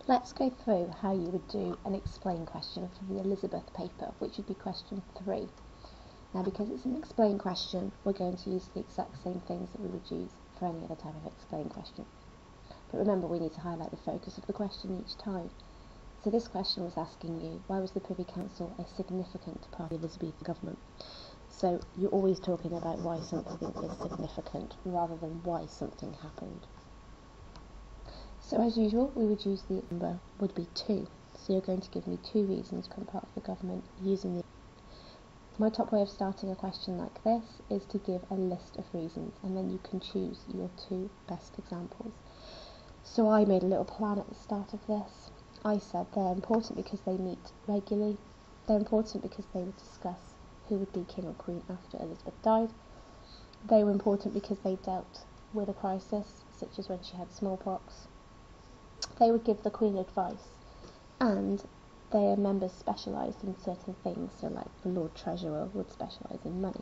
Let's go through how you would do an explain question for the Elizabeth paper, which would be question 3. Now, because it's an explain question, we're going to use the exact same things that we would use for any other type of explain question. But remember, we need to highlight the focus of the question each time. So this question was asking you, why was the Privy Council a significant part of the Elizabethan government? So you're always talking about why something is significant rather than why something happened. So as usual, we would use the number would be 2. So you're going to give me 2 reasons to become part of the government using the... My top way of starting a question like this is to give a list of reasons, and then you can choose your 2 best examples. So I made a little plan at the start of this. I said they're important because they meet regularly, they're important because they would discuss who would be king or queen after Elizabeth died, they were important because they dealt with a crisis, such as when she had smallpox, they would give the Queen advice, and their members specialised in certain things, so like the Lord Treasurer would specialise in money.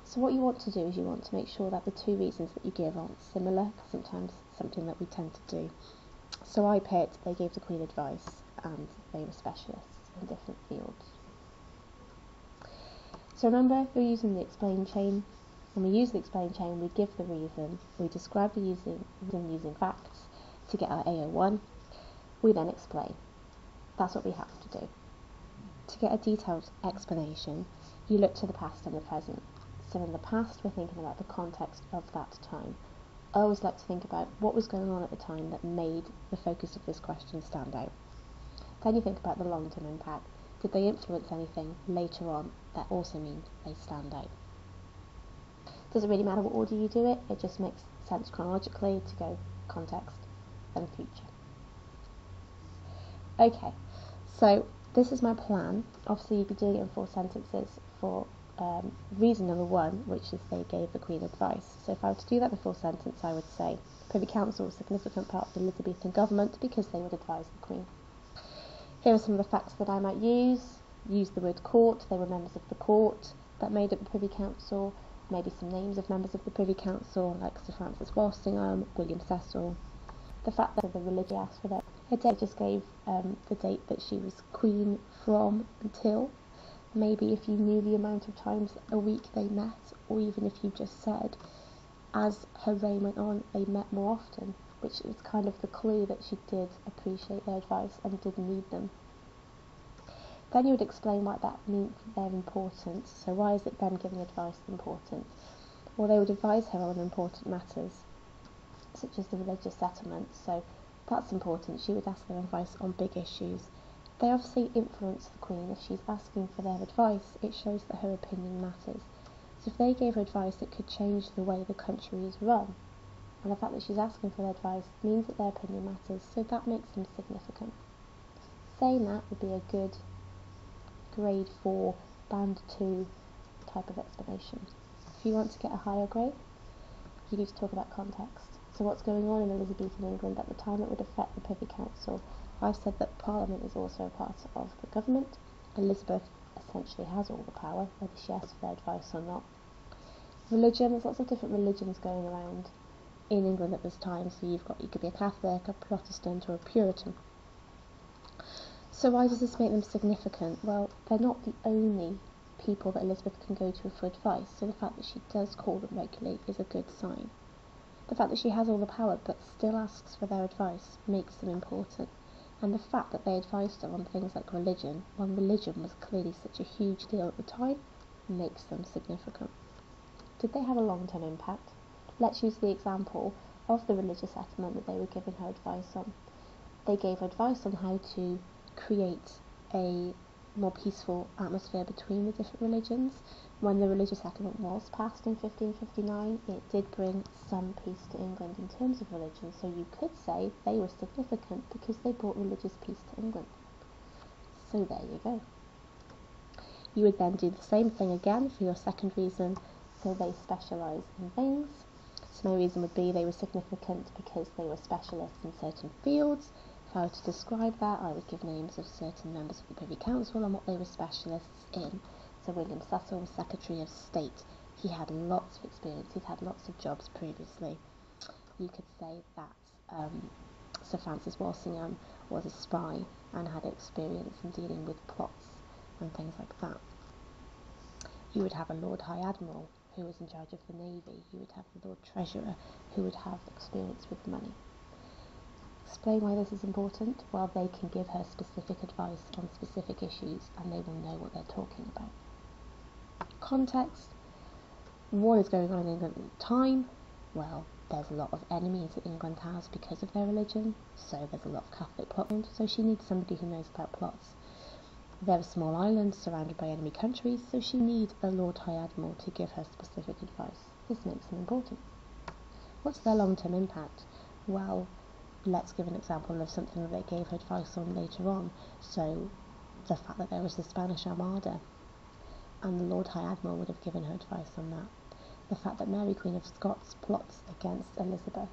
So what you want to do is you want to make sure that the 2 reasons that you give aren't similar, sometimes something that we tend to do. So I picked, they gave the Queen advice, and they were specialists in different fields. So remember, you're using the explain chain. When we use the explain chain, we give the reason, we describe the reason using facts to get our AO1, we then explain. That's what we have to do. To get a detailed explanation, you look to the past and the present. So in the past, we're thinking about the context of that time. I always like to think about what was going on at the time that made the focus of this question stand out. Then you think about the long-term impact. Did they influence anything later on that also means they stand out? Doesn't really matter what order you do it, it just makes sense chronologically to go context and future. Okay, so this is my plan. Obviously you'd be doing it in 4 sentences for reason number 1, which is they gave the Queen advice. So if I were to do that in a full sentence, I would say Privy Council was a significant part of the Elizabethan government because they would advise the Queen. Here are some of the facts that I might use. Use the word court, they were members of the court that made up the Privy Council. Maybe some names of members of the Privy Council, like Sir Francis Walsingham, William Cecil. The fact that the religious asked for that. Her date just gave the date that she was queen from until. Maybe if you knew the amount of times a week they met, or even if you just said, as her reign went on, they met more often, which was kind of the clue that she did appreciate their advice and did need them. Then you would explain why that means they're important. So why is it them giving advice important? Well, they would advise her on important matters, such as the religious settlement, so that's important. She would ask their advice on big issues. They obviously influence the Queen. If she's asking for their advice, it shows that her opinion matters. So if they gave her advice that could change the way the country is run, and the fact that she's asking for their advice means that their opinion matters, so that makes them significant. Saying that would be a good grade 4, band 2 type of explanation. If you want to get a higher grade, you need to talk about context. So what's going on in Elizabethan England at the time that would affect the Privy Council? I've said that Parliament is also a part of the government. Elizabeth essentially has all the power, whether she asks for their advice or not. Religion, there's lots of different religions going around in England at this time, so you could be a Catholic, a Protestant, or a Puritan. So why does this make them significant? Well, they're not the only people that Elizabeth can go to for advice, so the fact that she does call them regularly is a good sign. The fact that she has all the power but still asks for their advice makes them important. And the fact that they advised her on things like religion, when religion was clearly such a huge deal at the time, makes them significant. Did they have a long-term impact? Let's use the example of the religious settlement that they were giving her advice on. They gave advice on how to create a more peaceful atmosphere between the different religions. When the religious settlement was passed in 1559, it did bring some peace to England in terms of religion, so you could say they were significant because they brought religious peace to England. So there you go. You would then do the same thing again for your second reason, so they specialise in things. So my reason would be they were significant because they were specialists in certain fields. If I were to describe that, I would give names of certain members of the Privy Council and what they were specialists in. So William Cecil was Secretary of State. He had lots of experience, he'd had lots of jobs previously. You could say that Sir Francis Walsingham was a spy and had experience in dealing with plots and things like that. You would have a Lord High Admiral who was in charge of the Navy. You would have the Lord Treasurer who would have experience with money. Explain why this is important. Well, they can give her specific advice on specific issues and they will know what they're talking about. Context. What is going on in England at the time? Well, there's a lot of enemies that England has because of their religion, so there's a lot of Catholic plots, so she needs somebody who knows about plots. They're a small island surrounded by enemy countries, so she needs a Lord High Admiral to give her specific advice. This makes them important. What's their long-term impact? Well, let's give an example of something that they gave her advice on later on. So, the fact that there was the Spanish Armada, and the Lord High Admiral would have given her advice on that. The fact that Mary Queen of Scots plots against Elizabeth,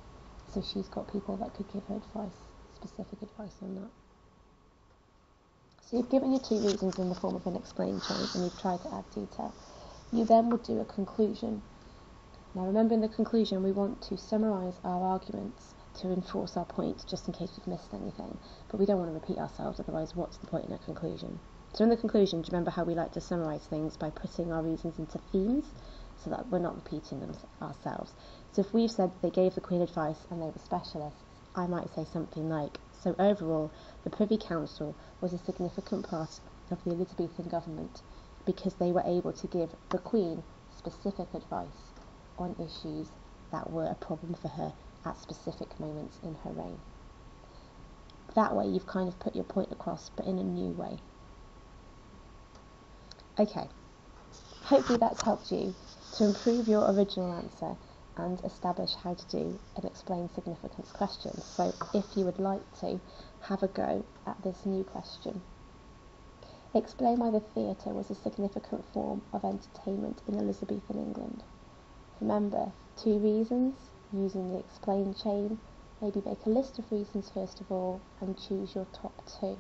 so she's got people that could give her advice, specific advice on that. So you've given your two reasons in the form of an explain chain, and you've tried to add detail. You then would do a conclusion. Now remember, in the conclusion we want to summarise our arguments to enforce our point, just in case we've missed anything, but we don't want to repeat ourselves, otherwise what's the point in a conclusion? So in the conclusion, do you remember how we like to summarise things by putting our reasons into themes, so that we're not repeating them ourselves? So if we've said they gave the Queen advice and they were specialists, I might say something like, so overall, the Privy Council was a significant part of the Elizabethan government because they were able to give the Queen specific advice on issues that were a problem for her at specific moments in her reign. That way you've kind of put your point across, but in a new way. Okay, hopefully that's helped you to improve your original answer and establish how to do an explain significance question. So if you would like to have a go at this new question. Explain why the theatre was a significant form of entertainment in Elizabethan England. Remember, two reasons, using the explain chain. Maybe make a list of reasons first of all and choose your top two.